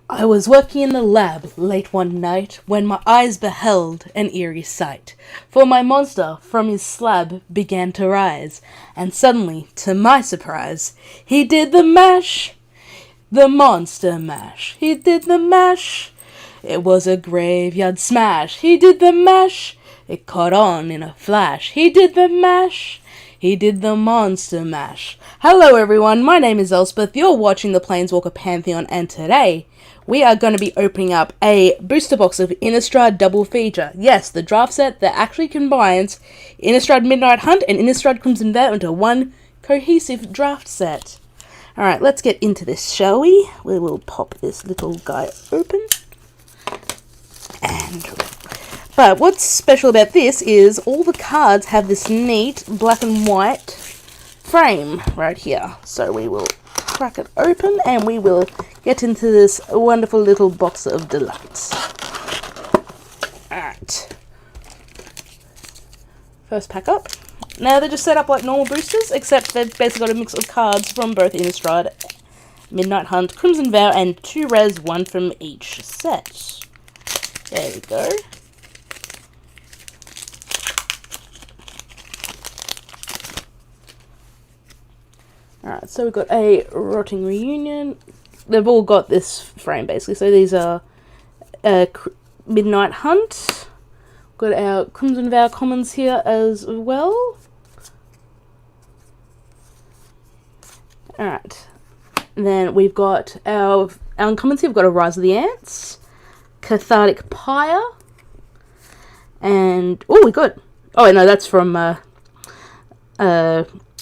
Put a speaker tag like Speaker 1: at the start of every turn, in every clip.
Speaker 1: I was working in the lab late one night when my eyes beheld an eerie sight. For my monster from his slab began to rise, and suddenly, to my surprise, he did the mash! The monster mash! He did the mash! It was a graveyard smash! He did the mash! It caught on in a flash! He did the mash! He did the monster mash! Hello everyone, my name is Elspeth, you're watching the Planeswalker Pantheon, and today we are going to be opening up a booster box of Innistrad double feature. Yes, the draft set that actually combines Innistrad Midnight Hunt and Innistrad Crimson Vow into one cohesive draft set. Alright, let's get into this, shall we? We will pop this little guy open. But what's special about this is all the cards have this neat black and white frame right here. So we will crack it open and we will get into this wonderful little box of delights. Alright. First pack up. Now they're just set up like normal boosters, except they've basically got a mix of cards from both Innistrad, Midnight Hunt, Crimson Vow, and 2 res, 1 from each set. There we go. Alright, so we've got a Rotting Reunion. They've all got this frame, basically. So these are Midnight Hunt. Got our Crimson Vow commons here as well. Alright. Then we've got our uncommons here. We've got a Rise of the Ants. Cathartic Pyre. And... oh, we got... oh, no, that's from...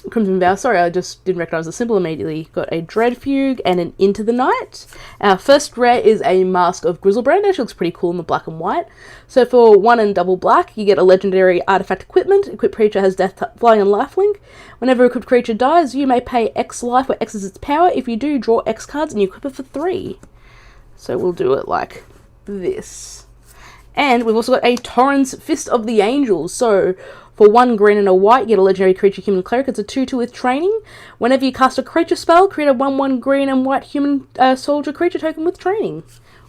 Speaker 1: Crimson Vow, sorry, I just didn't recognise the symbol immediately. Got a Dread Fugue and an Into the Night. Our first rare is a Mask of Grizzlebrand. Actually looks pretty cool in the black and white. So for 1 and double black, you get a legendary artifact equipment. Equipped creature has death, flying, and lifelink. Whenever equipped creature dies, you may pay X life, where X is its power. If you do, draw X cards and you equip it for 3. So we'll do it like this. And we've also got a Torrent's Fist of the Angels. So for 1 green and a white, you get a legendary creature human cleric. It's a 2/2 with training. Whenever you cast a creature spell, create a 1/1 green and white human soldier creature token with training.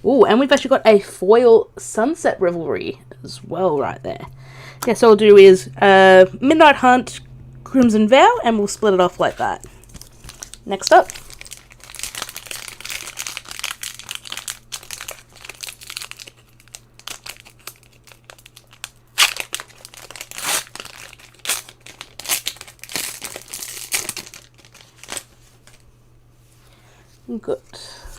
Speaker 1: Ooh, and we've actually got a foil Sunset Revelry as well right there. Yeah, so what we'll do is Midnight Hunt, Crimson Vow, and we'll split it off like that. Next up. We've got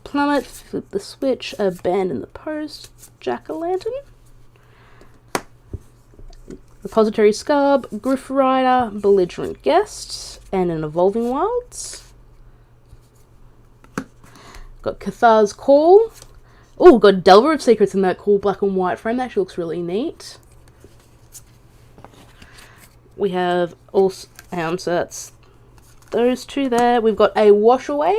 Speaker 1: Plummet, Flip the Switch, Abandon the Post, Jack-o'-lantern, Repository Scarb, Griff Rider, Belligerent Guest, and an Evolving Wilds. Got Cathar's Call. Oh, got Delver of Secrets in that cool black and white frame. That actually looks really neat. We have also, so that's those two there. We've got a Wash Away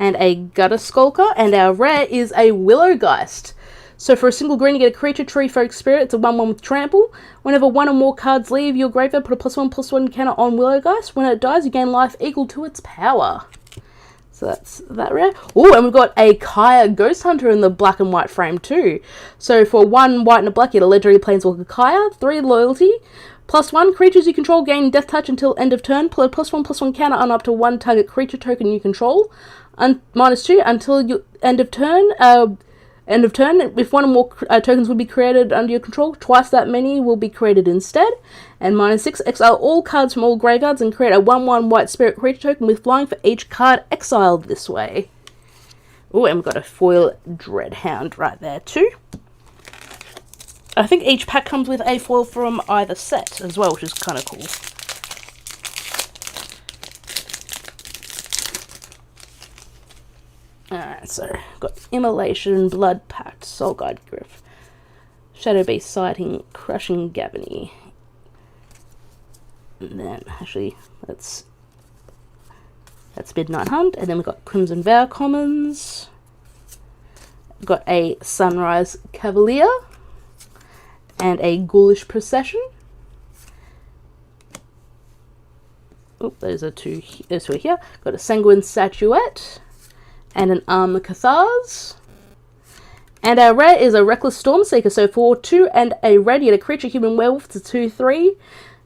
Speaker 1: and a Gutter Skulker, and our rare is a Willowgeist. So for a single green, you get a creature, tree, folk, spirit. It's a 1/1 with trample. Whenever 1 or more cards leave your graveyard, put a +1/+1 counter on Willowgeist. When it dies, you gain life equal to its power. So that's that rare. Oh, and we've got a Kaya Ghost Hunter in the black and white frame too. So for 1 white and a black, you get a legendary Planeswalker Kaya, 3 loyalty. +1, creatures you control gain Death Touch until end of turn. Put a +1/+1 counter on up to 1 target creature token you control. -2 until you end of turn. If 1 or more tokens would be created under your control, twice that many will be created instead. And -6, exile all cards from all graveyards and create a 1/1 white spirit creature token with flying for each card exiled this way. Oh, and we've got a foil Dreadhound right there too. I think each pack comes with a foil from either set as well, which is kind of cool. Alright, so got Immolation, Blood Pact, Soul Guide Griff, Shadow Beast Sighting, Crushing Gabony. And then, actually, that's Midnight Hunt. And then we've got Crimson Vow commons. We've got a Sunrise Cavalier and a Ghoulish Procession. Oh, those are two here. Got a Sanguine Statuette and an Armor Cathars. And our rare is a Reckless Stormseeker. So for 2 and a red, you get a creature human werewolf. It's a 2/3.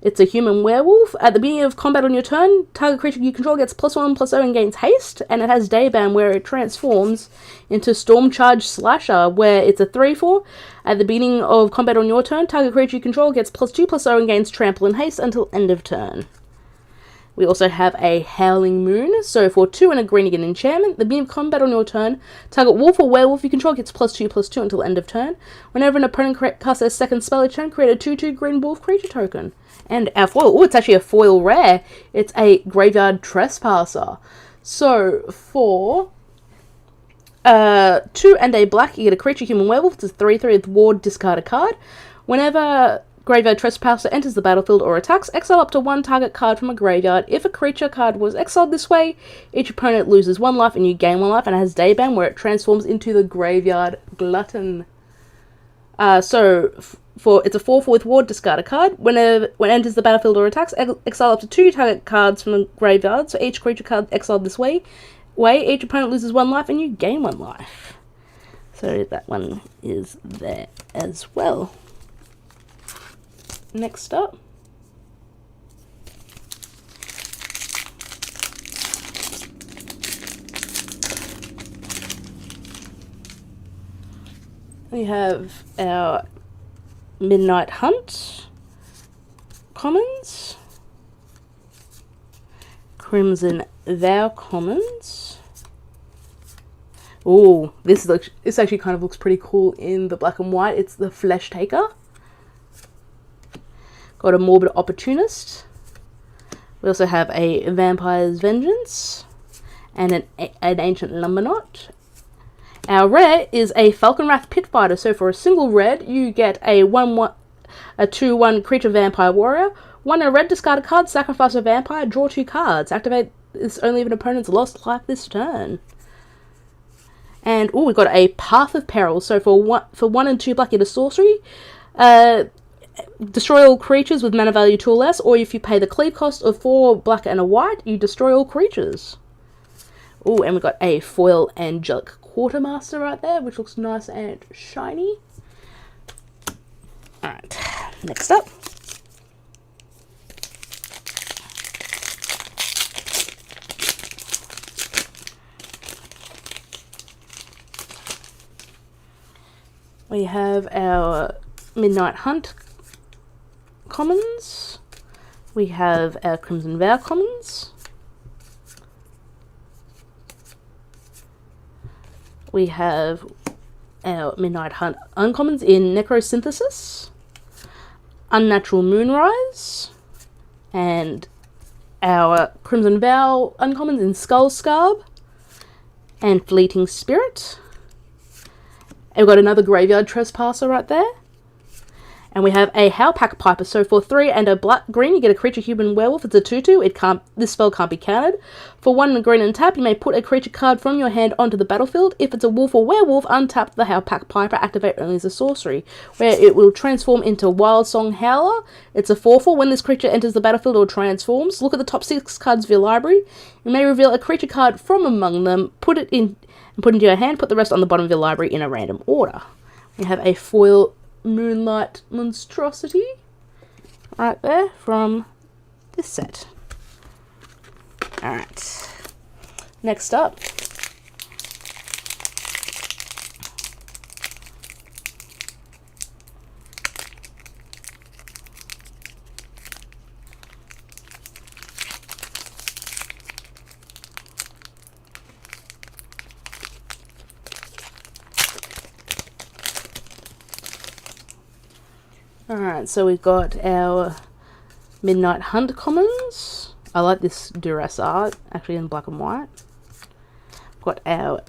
Speaker 1: It's a human werewolf. At the beginning of combat on your turn, target creature you control gets +1/+0 and gains haste. And it has Dayban, where it transforms into Stormcharge Slasher, where it's a 3/4. At the beginning of combat on your turn, target creature you control gets +2/+0 and gains trample and haste until end of turn. We also have a Howling Moon. So for 2 and a green, you get an enchantment. At the beginning of combat on your turn, target wolf or werewolf you control gets +2/+2 until end of turn. Whenever an opponent casts a second spell each turn, create a 2/2 green wolf creature token. And our foil, it's actually a foil rare. It's a Graveyard Trespasser. So for 2 and a black, you get a creature human werewolf. It's a 3/3 with ward, discard a card. Whenever Graveyard Trespasser enters the battlefield or attacks, exile up to 1 target card from a graveyard. If a creature card was exiled this way, each opponent loses 1 life and you gain 1 life, and it has Dayban, where it transforms into the Graveyard Glutton. It's a 4/4 with ward, discard a card. When it enters the battlefield or attacks, exile up to 2 target cards from the graveyard. So each creature card exiled this way, each opponent loses 1 life and you gain 1 life. So that one is there as well. Next up, we have our Midnight Hunt commons, Crimson Vow commons. Oh, this actually kind of looks pretty cool in the black and white. It's the Flesh Taker. Got a Morbid Opportunist. We also have a Vampire's Vengeance and an Ancient Lumberknot. Our rare is a Falconwrath Pitfighter. So for a single red, you get a 2/1 creature vampire warrior. 1 a red, discard a card, sacrifice a vampire, draw 2 cards. Activate this only if an opponent's lost life this turn. And we've got a Path of Peril. So for 1 and 2 black, you get a sorcery. Destroy all creatures with mana value 2 or less, or if you pay the cleave cost of 4 black and a white, you destroy all creatures. And we've got a foil Angelic Quartermaster right there, which looks nice and shiny. Alright, next up. We have our Midnight Hunt commons. We have our Crimson Vow commons. We have our Midnight Hunt uncommons in Necrosynthesis, Unnatural Moonrise, and our Crimson Vow uncommons in Skull Scarb and Fleeting Spirit. And we've got another Graveyard Trespasser right there. And we have a Howpack Piper. So for 3 and a black green, you get a creature human werewolf. It's a 2/2. This spell can't be countered. For 1 green and tap, you may put a creature card from your hand onto the battlefield. If it's a wolf or werewolf, untap the Howpack Piper. Activate only as a sorcery, where it will transform into Wild Song Howler. It's a 4/4. When this creature enters the battlefield or transforms, look at the top 6 cards of your library. You may reveal a creature card from among them, put it into your hand. Put the rest on the bottom of your library in a random order. We have a foil Moonlight Monstrosity right there from this set. Alright, next up, alright, so we've got our Midnight Hunt commons. I like this duress art, actually in black and white. Got our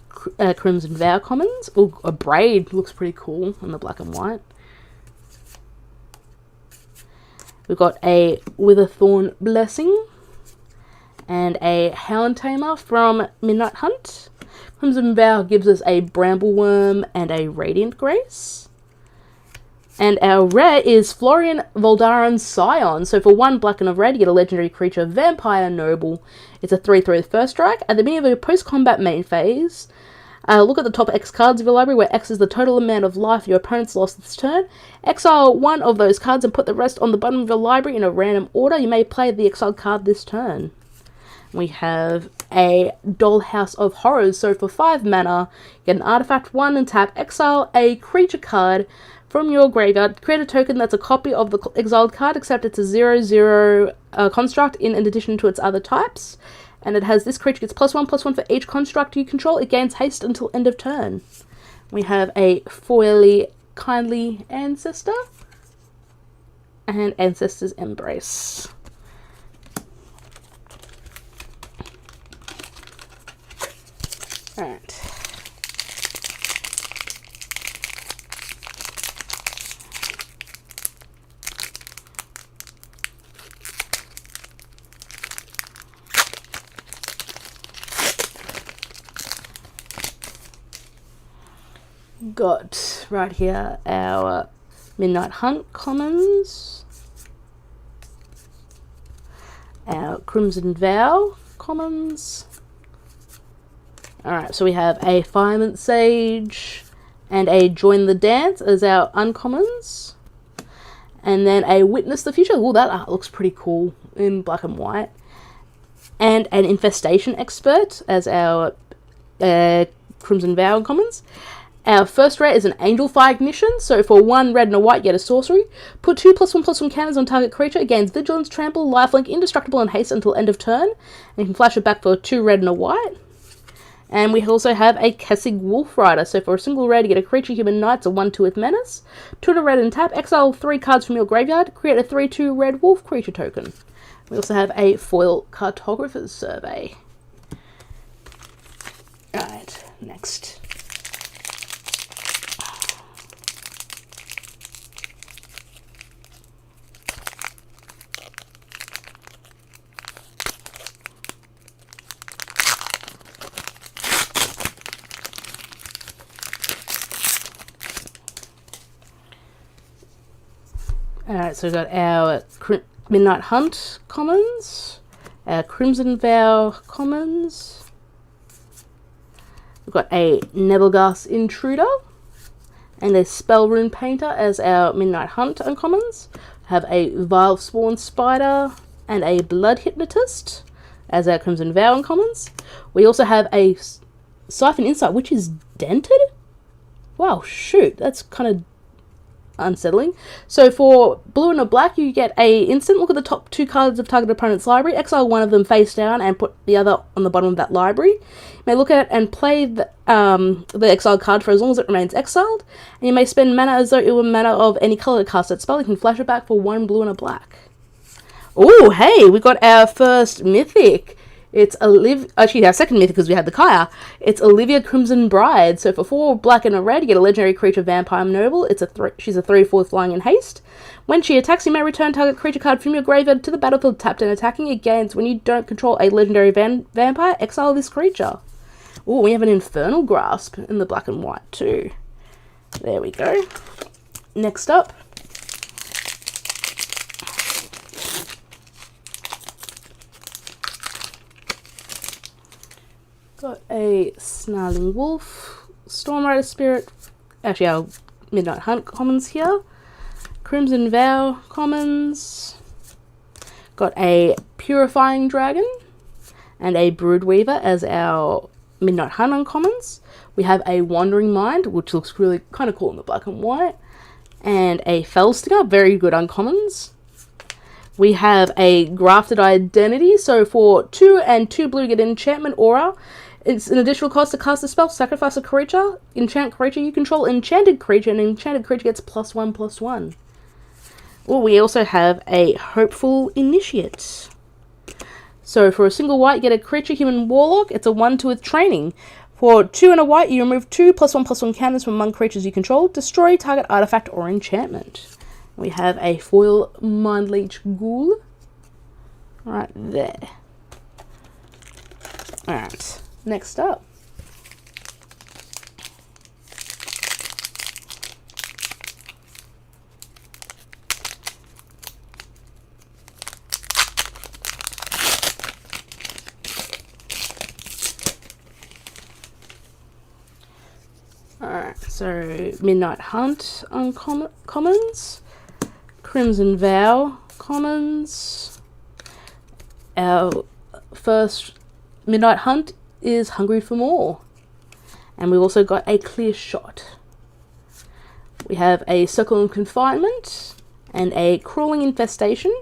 Speaker 1: Crimson Vow commons. A braid looks pretty cool in the black and white. We've got a Witherthorn Blessing and a Hound Tamer from Midnight Hunt. Crimson Vow gives us a Brambleworm and a Radiant Grace. And our rare is Florian Voldaran Scion. So for 1 black and a red, you get a legendary creature, Vampire Noble. It's a 3/3 with first strike. At the beginning of your post-combat main phase, look at the top X cards of your library, where X is the total amount of life your opponent's lost this turn. Exile 1 of those cards and put the rest on the bottom of your library in a random order. You may play the exiled card this turn. We have a Dollhouse of Horrors. So for 5 mana, get an artifact 1 and tap, exile a creature card from your graveyard. Create a token that's a copy of the exiled card, except it's a 0/0 construct in addition to its other types. And it has this creature gets +1/+1 for each construct you control. It gains haste until end of turn. We have a foily kindly ancestor and Ancestor's Embrace. Alright. Got right here our Midnight Hunt commons, our Crimson Vow commons. Alright, so we have a Firement Sage and a Join the Dance as our uncommons, and then a Witness the Future. Oh, that art looks pretty cool in black and white, and an Infestation Expert as our Crimson Vow commons. Our first rare is an Angel Fire Ignition. So for 1 red and a white, you get a sorcery. Put 2 +1/+1 counters on target creature. It gains Vigilance, Trample, Lifelink, Indestructible, and Haste until end of turn. And you can flash it back for 2 red and a white. And we also have a Kessig Wolf Rider. So for a single red, you get a creature, Human Knights, a 1/2 with Menace. 2 to red and tap. Exile 3 cards from your graveyard. Create a 3/2 red wolf creature token. We also have a foil Cartographer's Survey. Alright, next. Alright, so we've got our Midnight Hunt commons, our Crimson Vow commons, we've got a Nebelgast Intruder, and a Spell Rune Painter as our Midnight Hunt uncommons. We have a Vile Spawn Spider and a Blood Hypnotist as our Crimson Vow uncommons. We also have a Siphon Insight, which is dented? Wow, shoot, that's kind of unsettling. So for blue and a black, you get a instant. Look at the top 2 cards of target opponent's library. Exile 1 of them face down and put the other on the bottom of that library. You may look at it and play the exiled card for as long as it remains exiled. And you may spend mana as though it were mana of any color to cast that spell. You can flash it back for 1 blue and a black. Oh, hey, we got our first mythic. It's actually our second mythic because we had the Kaya. It's Olivia Crimson Bride. So for 4 black and a red, you get a legendary creature, Vampire Noble. She's a 3/4 flying in haste. When she attacks, you may return target creature card from your graveyard to the battlefield tapped and attacking. It gains when you don't control a legendary vampire. Exile this creature. Oh, we have an Infernal Grasp in the black and white too. There we go. Next up. Got a Snarling Wolf, Stormrider Spirit, actually our Midnight Hunt commons here, Crimson Vow commons, got a Purifying Dragon, and a Broodweaver as our Midnight Hunt uncommons. We have a Wandering Mind, which looks really kind of cool in the black and white, and a Fellstinger, very good uncommons. We have a Grafted Identity, so for 2 and 2 blue, you get an Enchantment Aura. It's an additional cost to cast a spell, sacrifice a creature, enchant creature you control, enchanted creature, and an enchanted creature gets +1/+1. Oh, we also have a Hopeful Initiate. So for a single white, you get a creature, Human Warlock. It's a 1/2 with training. For 2 and a white, you remove 2 +1/+1 counters from among creatures you control. Destroy target artifact or enchantment. We have a foil Mindleech Ghoul. Right there. Alright, next up. Alright, so Midnight Hunt commons, Crimson Vow commons. Our first Midnight Hunt is Hungry for More. And we also got a Clear Shot. We have a Circle of Confinement and a Crawling Infestation.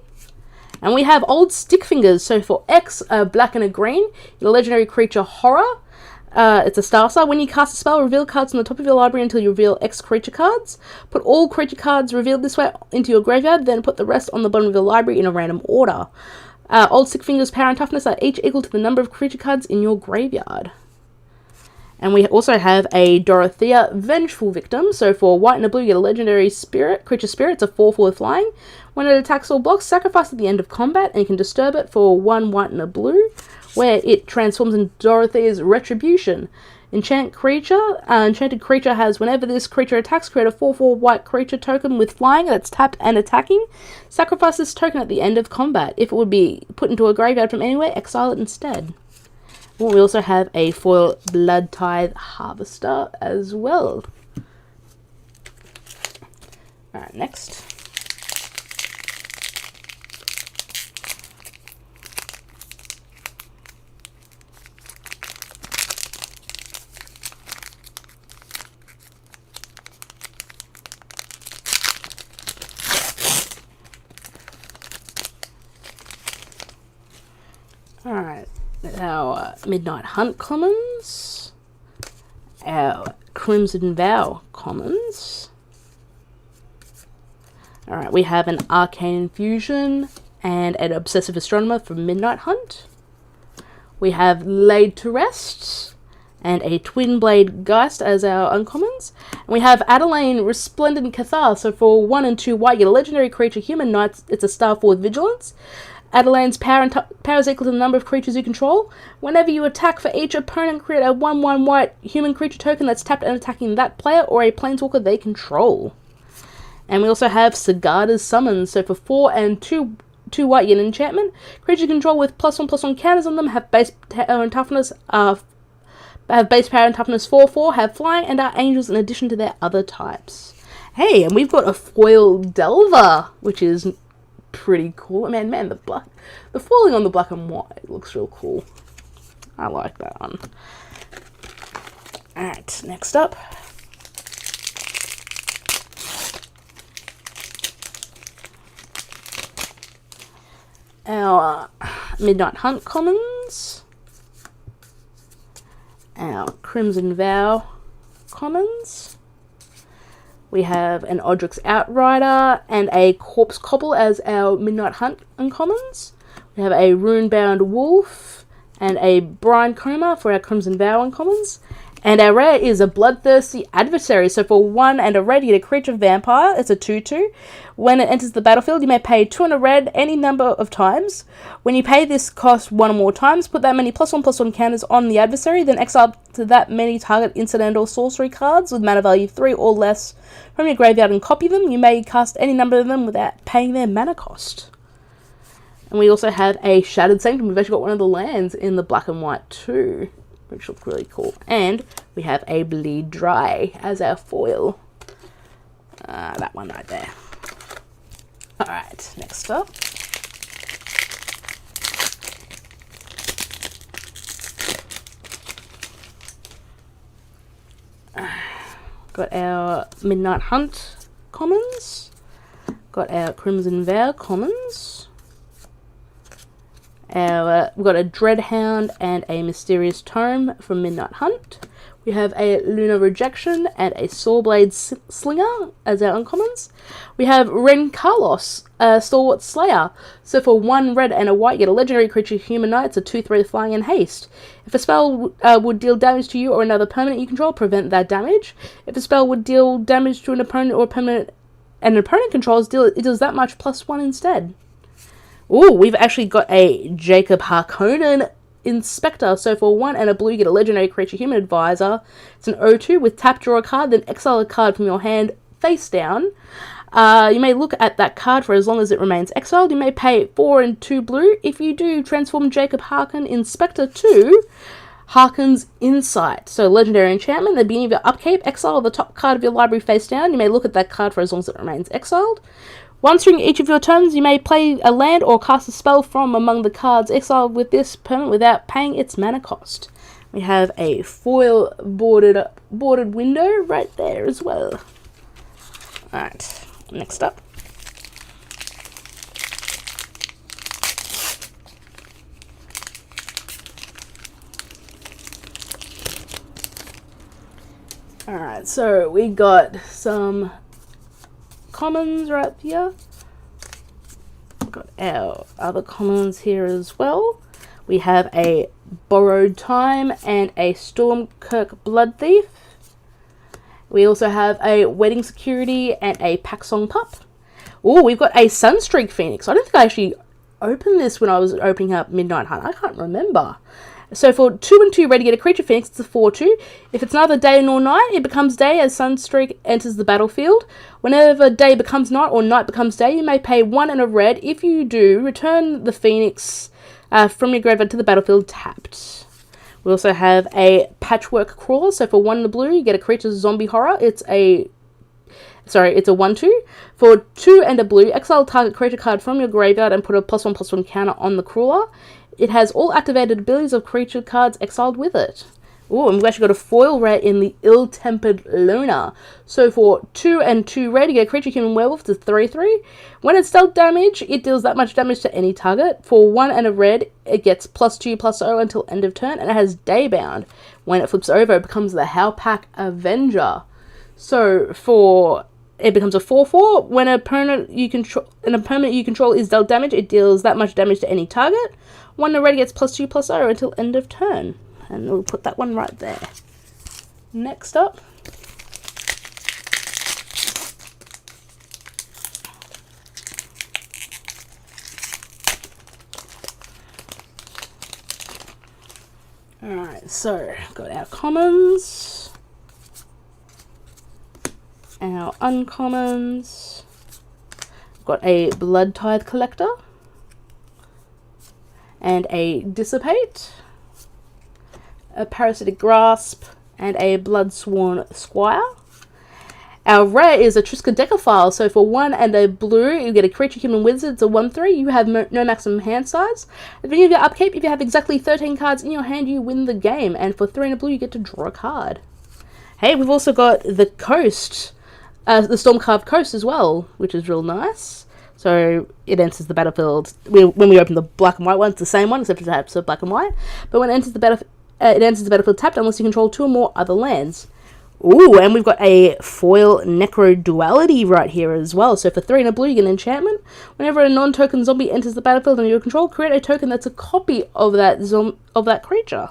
Speaker 1: And we have Old Stick Fingers. So for X, a black and a green, your legendary creature Horror. It's a star. When you cast a spell, reveal cards on the top of your library until you reveal X creature cards. Put all creature cards revealed this way into your graveyard, then put the rest on the bottom of your library in a random order. Old Stick Fingers' power and toughness are each equal to the number of creature cards in your graveyard. And we also have a Dorothea, Vengeful Victim. So for white and a blue, you get a legendary creature spirit. It's a 4/4 flying. When it attacks or blocks, sacrifice at the end of combat, and you can disturb it for 1 white and a blue, where it transforms into Dorothea's Retribution. Enchanted creature has, whenever this creature attacks, create a 4/4 white creature token with flying that's tapped and attacking. Sacrifice this token at the end of combat. If it would be put into a graveyard from anywhere, exile it instead. We also have a foil Blood Tithe Harvester as well. Alright, next. Alright, our Midnight Hunt commons, our Crimson Vow commons. Alright, we have an Arcane Infusion and an Obsessive Astronomer from Midnight Hunt. We have Laid to Rest and a Twin Blade Geist as our uncommons. And we have Adelaine Resplendent Cathar. So for 1 and 2 white, you get a legendary creature, Human Knights. It's a star 4 with Vigilance. Adelaine's power is equal to the number of creatures you control. Whenever you attack, for each opponent, create a 1/1 white human creature token that's tapped and attacking that player or a planeswalker they control. And we also have Sagada's Summons. So for 4 and 2 white, you get an enchantment. Creatures control with +1/+1 counters on them have base power and toughness 4/4, have flying, and are angels in addition to their other types. Hey, and we've got a foil Delver, which is pretty cool. Man, the foiling on the black and white looks real cool. I like that one. Alright, next up. Our Midnight Hunt commons. Our Crimson Vow commons. We have an Odric's Outrider and a Corpse Cobble as our Midnight Hunt uncommons. We have a Runebound Wolf and a Brine Coma for our Crimson Vow uncommons. And our rare is a Bloodthirsty Adversary. So for 1 and a red, you get a creature vampire. It's a 2/2. When it enters the battlefield, you may pay 2 and a red any number of times. When you pay this cost 1 or more times, put that many +1/+1 counters on the adversary, then exile to that many target instant or sorcery cards with mana value 3 or less from your graveyard and copy them. You may cast any number of them without paying their mana cost. And we also have a Shattered Sanctum. We've actually got one of the lands in the black and white too, which looks really cool. And we have a Bleed Dry as our foil. That one right there. Alright, next up. Got our Midnight Hunt commons. Got our Crimson Vow commons. We've got a Dreadhound and a Mysterious Tome from Midnight Hunt. We have a Lunar Rejection and a Sawblade Slinger as our uncommons. We have Ren Carlos, Stalwart Slayer. So for 1 red and a white, you get a legendary creature, Human Knights, a 2/3 flying and haste. If a spell would deal damage to you or another permanent you control, prevent that damage. If a spell would deal damage to an opponent or permanent and an opponent controls, it deals that much +1 instead. Ooh, we've actually got a Jacob Harkonnen Inspector. So for 1 and a blue, you get a legendary creature, Human Advisor. It's an 0/2 with tap, draw a card, then exile a card from your hand face down. You may look at that card for as long as it remains exiled. You may pay 4 and 2 blue. If you do transform Jacob Harkonnen Inspector to Harken's Insight. So legendary enchantment. At the beginning of your upkeep, exile the top card of your library face down. You may look at that card for as long as it remains exiled. Once during each of your turns, you may play a land or cast a spell from among the cards exiled with this permanent without paying its mana cost. We have a foil bordered window right there as well. Alright, next up. Alright, so we got some commons right here. We've got our other commons here as well. We have a Borrowed Time and a Stormkirk Blood Thief. We also have a Wedding Security and a Packsong Pup. Oh, we've got a Sunstreak Phoenix. I don't think I actually opened this when I was opening up Midnight Hunt. I can't remember. So for 2 and 2 red, to get a creature Phoenix, it's a 4/2. If it's neither day nor night, it becomes day as Sunstreak enters the battlefield. Whenever day becomes night or night becomes day, you may pay 1 and a red. If you do, return the Phoenix from your graveyard to the battlefield tapped. We also have a Patchwork Crawler. So for 1 in the blue, you get a creature Zombie Horror. It's a 1/2. For 2 and a blue, exile target creature card from your graveyard and put a +1/+1 counter on the Crawler. It has all activated abilities of creature cards exiled with it. Oh, and we've actually got a foil rare in the Ill-Tempered Luna. So for 2 and 2 red, you get a creature human werewolf. It's a 3/3. When it's dealt damage, it deals that much damage to any target. For 1 and a red, it gets +2/+0 until end of turn, and it has Daybound. When it flips over, it becomes the Howpack Avenger. So it becomes a 4/4. When a permanent you control is dealt damage, it deals that much damage to any target. 1 and a red gets +2/+0 until end of turn. And we'll put that one right there. Next up. Alright, so got our commons, our uncommons, got a Blood Tithe Collector, and a Dissipate, a Parasitic Grasp, and a Bloodsworn Squire. Our rare is a Triskaidekaphile, so for 1 and a blue, you get a creature human wizard. It's a 1/3. You have no maximum hand size. At the beginning of your upkeep, if you have exactly 13 cards in your hand, you win the game. And for 3 and a blue, you get to draw a card. Hey, we've also got the Coast, the Stormcarved Coast as well, which is real nice. So it enters the battlefield. When we open the black and white one, it's the same one, except it's perhaps black and white. But when it enters the battlefield tapped unless you control 2 or more other lands. Ooh, and we've got a foil Necro Duality right here as well. So for 3 and a blue, you get an enchantment. Whenever a non-token zombie enters the battlefield under your control, create a token that's a copy of that creature.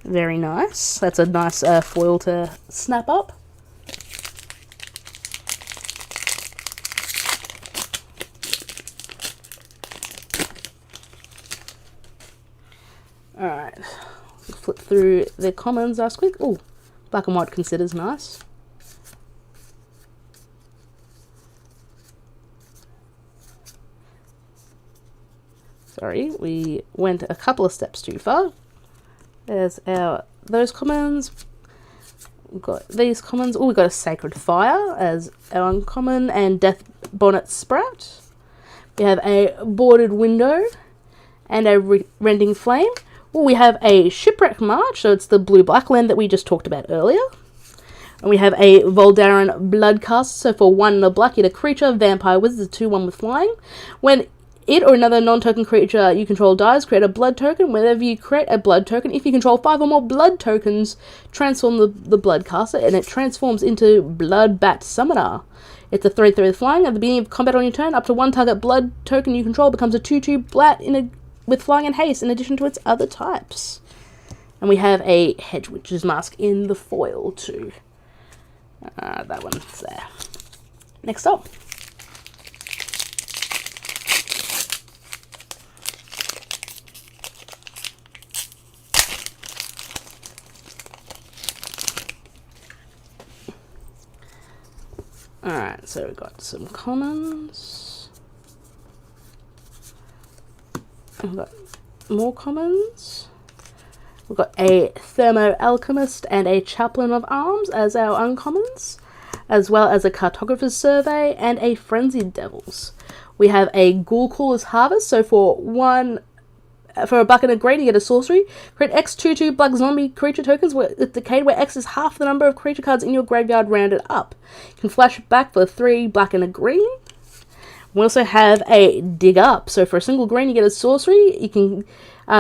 Speaker 1: Very nice. That's a nice foil to snap up. Alright, flip through the commons last quick. Ooh, black and white considers nice. Sorry, we went a couple of steps too far. There's those commons. We've got these commons. Oh, we've got a Sacred Fire as our uncommon and Death Bonnet Sprout. We have a Boarded Window and a Rending Flame. Well, we have a Shipwreck March, so it's the blue-black land that we just talked about earlier. And we have a Voldaran Bloodcast, so for 1 and a black, you get a creature, Vampire Wizard, 2/1 with flying. When it or another non-token creature you control dies, create a blood token. Whenever you create a blood token, if you control 5 or more blood tokens, transform the Bloodcaster, and it transforms into Bloodbat Summoner. It's a 3/3 with flying. At the beginning of combat on your turn, up to 1 target blood token you control becomes a 2/2 Blat with flying and haste in addition to its other types. And we have a Hedge Witch's Mask in the foil too. That one's there. Next up. Alright, so we've got some commons. We've got more commons. We've got a Thermo Alchemist and a Chaplain of Arms as our uncommons, as well as a Cartographer's Survey and a Frenzied Devils. We have a Ghoul Caller's Harvest, so for a buck and a green, you get a sorcery. Create X 2/2 black zombie creature tokens with Decayed, where X is half the number of creature cards in your graveyard rounded up. You can flash it back for 3 black and a green. We also have a Dig Up, so for a single green, you get a sorcery. You can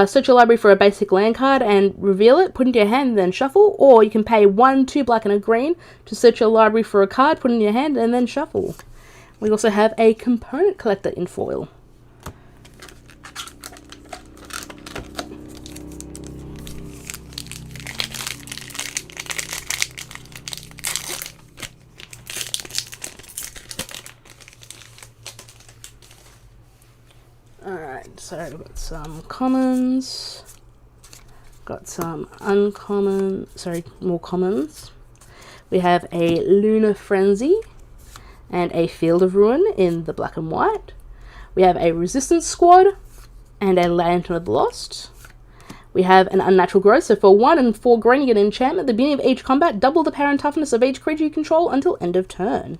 Speaker 1: search your library for a basic land card and reveal it, put it into your hand, and then shuffle. Or you can pay 1, 2 black and a green to search your library for a card, put it in your hand, and then shuffle. We also have a Component Collector in foil. Alright, so we've got some commons, got some more commons. We have a Lunar Frenzy and a Field of Ruin in the black and white. We have a Resistance Squad and a Lantern of the Lost. We have an Unnatural Growth, so for 1 and 4 green you get an enchantment. At the beginning of each combat, double the power and toughness of each creature you control until end of turn.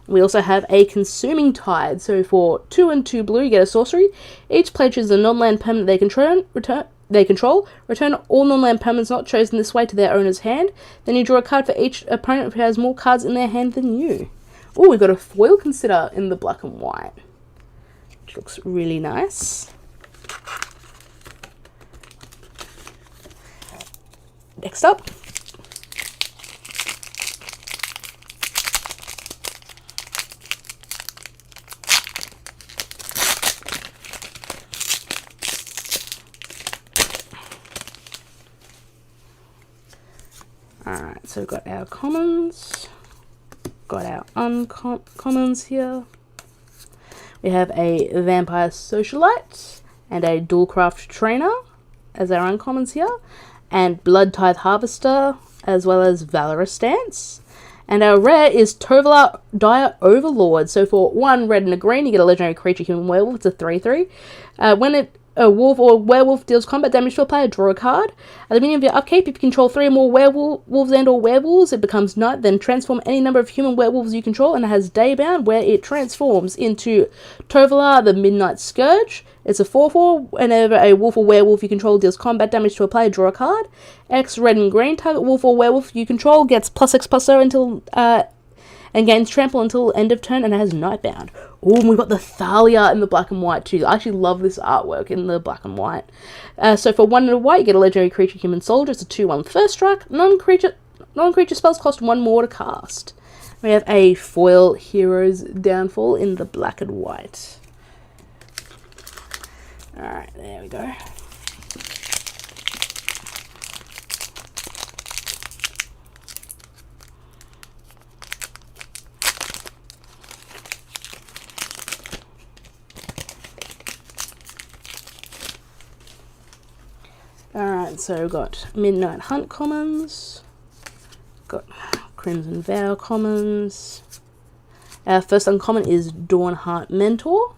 Speaker 1: We also have a Consuming Tide, so for 2 and 2 blue you get a sorcery. Each player chooses a non-land permanent they control. Return all non-land permanents not chosen this way to their owner's hand. Then you draw a card for each opponent who has more cards in their hand than you. Oh, we've got a Foil Consider in the black and white, which looks really nice. Next up, alright, so we've got our commons, got our uncommons here. We have a Vampire Socialite and a Dualcraft Trainer as our uncommons here, and Blood Tithe Harvester, as well as Valorous Stance. And our rare is Tovolar Dire Overlord. So for 1 red and a green, you get a legendary creature, human werewolf. It's a 3/3. When a wolf or werewolf deals combat damage to a player, draw a card. At the beginning of your upkeep, if you control 3 or more werewolves and or werewolves, it becomes night. Then transform any number of human werewolves you control, and it has Daybound, where it transforms into Tovolar the Midnight Scourge. It's a 4/4. Whenever a wolf or werewolf you control deals combat damage to a player, draw a card. X red and green. Target wolf or werewolf you control gets +X +0 until and gains trample until end of turn, and it has Nightbound. Oh, and we've got the Thalia in the black and white too. I actually love this artwork in the black and white. So for 1 and a white, you get a legendary creature, human soldier. It's a 2/1 first strike. Non-creature spells cost 1 more to cast. We have a foil Hero's Downfall in the black and white. Alright, there we go. Alright, so we've got Midnight Hunt commons, got Crimson Vow commons. Our first uncommon is Dawnheart Mentor.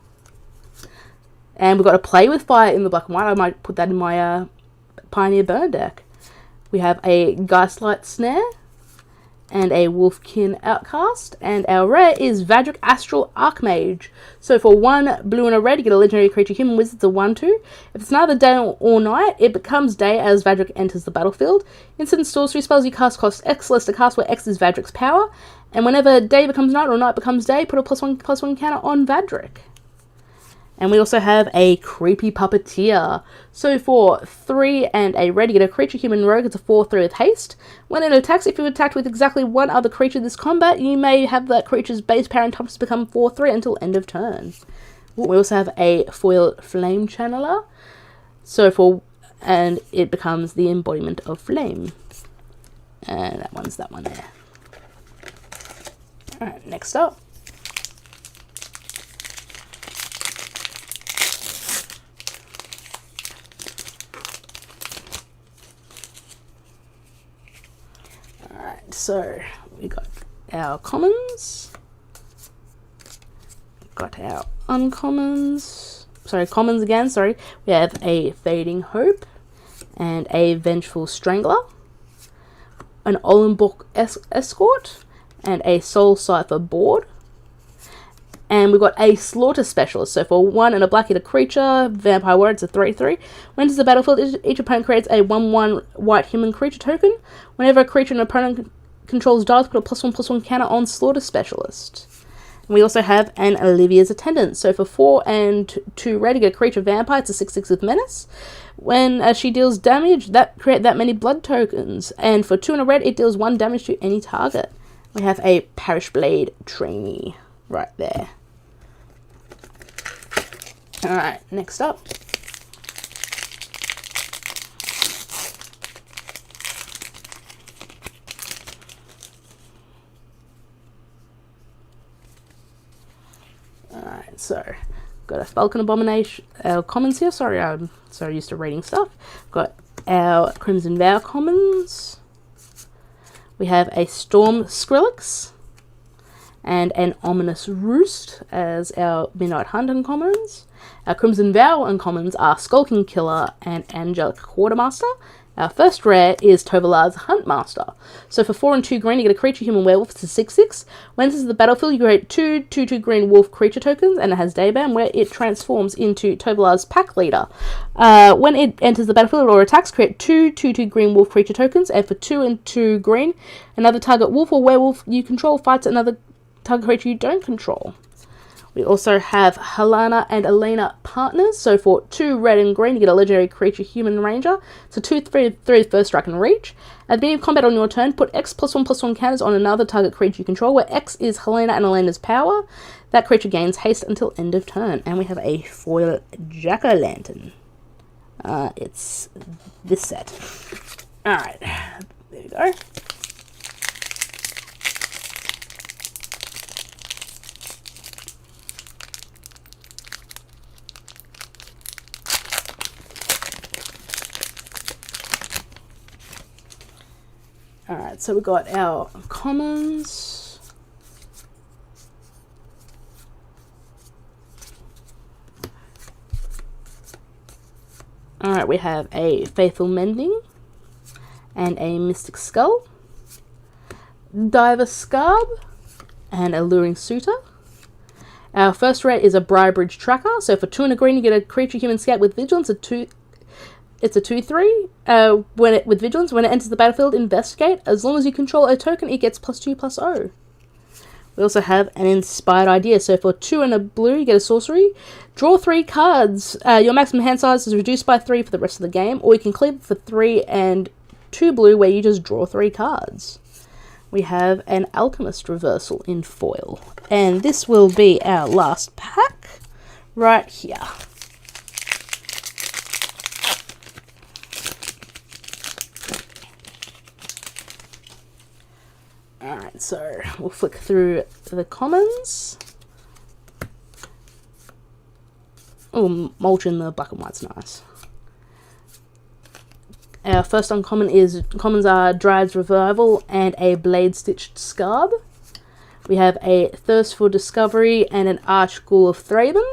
Speaker 1: And we've got a Play with Fire in the black and white. I might put that in my Pioneer Burn deck. We have a Geistlight Snare and a Wolfkin Outcast. And our rare is Vadric Astral Archmage. So for 1 blue and a red, you get a legendary creature, human wizard. It's a 1/2. If it's neither day or night, it becomes day as Vadric enters the battlefield. Instant sorcery spells you cast cost X less to cast, where X is Vadric's power. And whenever day becomes night or night becomes day, put a +1/+1 counter on Vadric. And we also have a Creepy Puppeteer. So for 3 and a red, you get a creature, human rogue. It's a 4/3 with haste. When it attacks, if you attacked with exactly one other creature this combat, you may have that creature's base power and toughness become 4/3 until end of turn. We also have a foil Flame Channeler. And it becomes the embodiment of flame. And that one there. Alright, next up. So we got our commons, got our uncommons, commons again, we have a Fading Hope and a Vengeful Strangler, an Olenbock Escort, and a Soul Cipher board. And we've got a Slaughter Specialist. So for 1 and a black hit creature, Vampire Warrior, it's a 3/3. When enters the battlefield, each opponent creates a 1/1 white human creature token. Whenever a creature an opponent controls dies, put a +1/+1 counter on Slaughter Specialist. And we also have an Olivia's Attendant. So for 4 and 2 red, you get a creature vampire. It's a 6/6 with menace. When she deals damage, create that many blood tokens. And for 2 and a red, it deals 1 damage to any target. We have a Parish Blade trainee right there. Alright, next up. Alright, so got a Falcon Abomination, our commons here. Sorry, I'm so used to reading stuff. Got our Crimson Vow commons. We have a Storm Skrillex and an Ominous Roost as our Midnight Hunt uncommons. Our Crimson Vow uncommons are Skulking Killer and Angelic Quartermaster. Our first rare is Tovalar's Huntmaster. So for 4 and 2 green, you get a creature human werewolf. It's a 6/6. When this is the battlefield, you create 2/2 green wolf creature tokens, and it has Dayband, where it transforms into Tovalar's Pack Leader. When it enters the battlefield or attacks, create 2/2 green wolf creature tokens, and for 2 and 2 green, another target wolf or werewolf you control fights another target creature you don't control. We also have Helena and Elena partners. So for 2 red and green, you get a legendary creature human ranger. It's a 2/3 first strike and reach. At the beginning of combat on your turn, put X +1/+1 counters on another target creature you control, where X is Helena and Elena's power. That creature gains haste until end of turn. And we have a foil Jack-o'-lantern. It's this set. Alright, there we go. Alright, so we've got our commons. Alright, we have a Faithful Mending and a Mystic Skull, Diver Scarb, and Alluring Suitor. Our first rare is a Briarbridge Tracker. So for 2 and a green, you get a creature human scout with vigilance. It's a 2/3. With vigilance, when it enters the battlefield, investigate. As long as you control a token, it gets +2/+0. We also have an Inspired Idea. So for 2 and a blue, you get a sorcery. Draw 3 cards. Your maximum hand size is reduced by 3 for the rest of the game, or you can clip for 3 and 2 blue, where you just draw 3 cards. We have an Alchemist Reversal in foil, and this will be our last pack right here. Alright, so we'll flick through the commons. Oh, mulch in the black and white's nice. Our first uncommon commons are Dryad's Revival and a Blade Stitched Scarb. We have a Thirst for Discovery and an Archghoul of Thraben.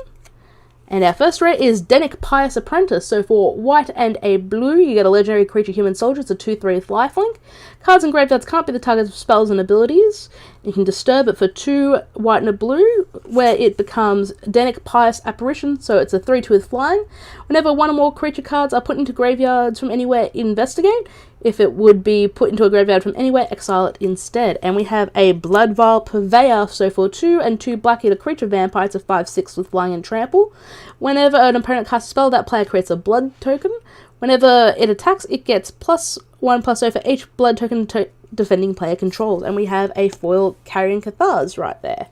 Speaker 1: And our first rare is Denic Pious Apprentice. So for white and a blue, you get a legendary creature human soldier. It's a 2/3 lifelink. Cards and graveyards can't be the targets of spells and abilities. You can disturb it for 2 white and a blue, where it becomes Denic Pious Apparition. So it's a 3/2 with flying. Whenever 1 or more creature cards are put into graveyards from anywhere, investigate. If it would be put into a graveyard from anywhere, exile it instead. And we have a Blood Vial Purveyor. So for 2 and 2 black, you get a creature vampire. It's a 5/6 with flying and trample. Whenever an opponent casts a spell, that player creates a blood token. Whenever it attacks, it gets +1/+0 for each blood token defending player controls. And we have a foil Carrion Cathars right there.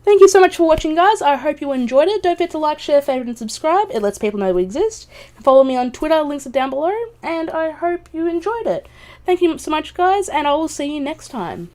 Speaker 1: Thank you so much for watching, guys. I hope you enjoyed it. Don't forget to like, share, favorite, and subscribe. It lets people know we exist. Follow me on Twitter. Links are down below. And I hope you enjoyed it. Thank you so much, guys, and I will see you next time.